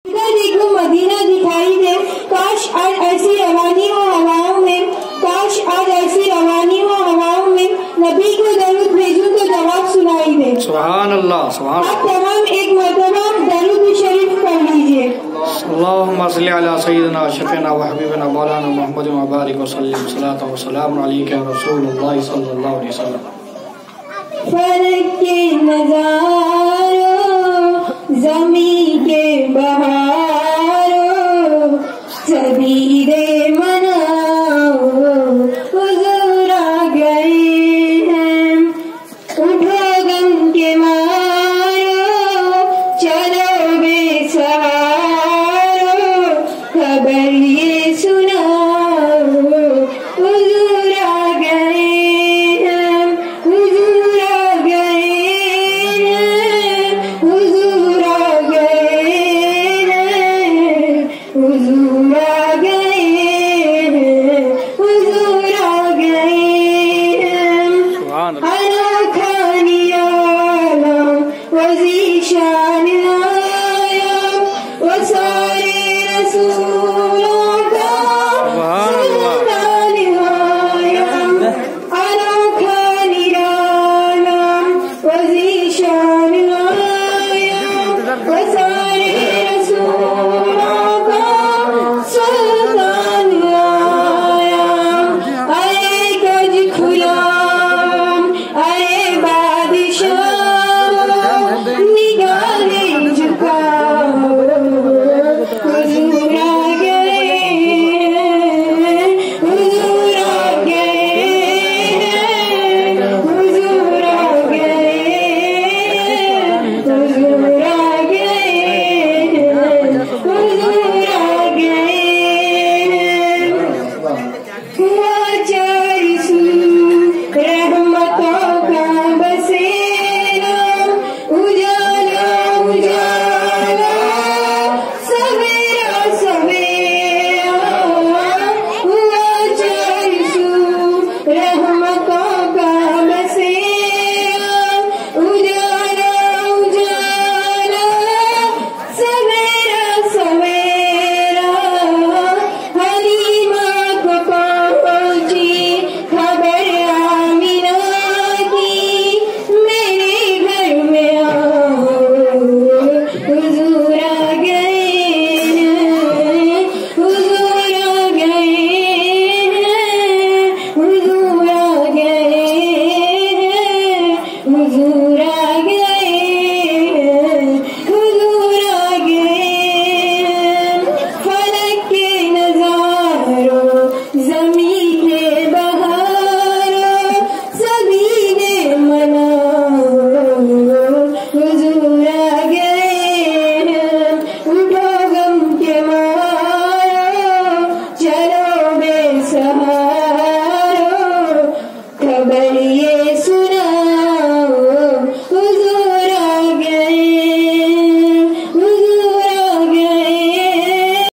देखो मदीना दिखाई दे, काश आज ऐसी रवानी हो हवाओं में, काश आज ऐसी रवानी हो हवाओं में, नबी को दरूद भेजूं तो जवाब सुनाई दे। सुभान अल्लाह, सुभान आप तमाम एक मरतबा दरूद शरीफ पढ़ लीजिए। अल्लाहुम्मा सल्ली अला सय्यिदिना शफीना व हबीबिना मौलाना मुहम्मद व बारिक व सल्लिम सलातो व सलाम अलैका या रसूलुल्लाह सल्लल्लाहु अलैहि वसल्लम। फलक के नज़ारों, ज़मीं के बहारों, सभी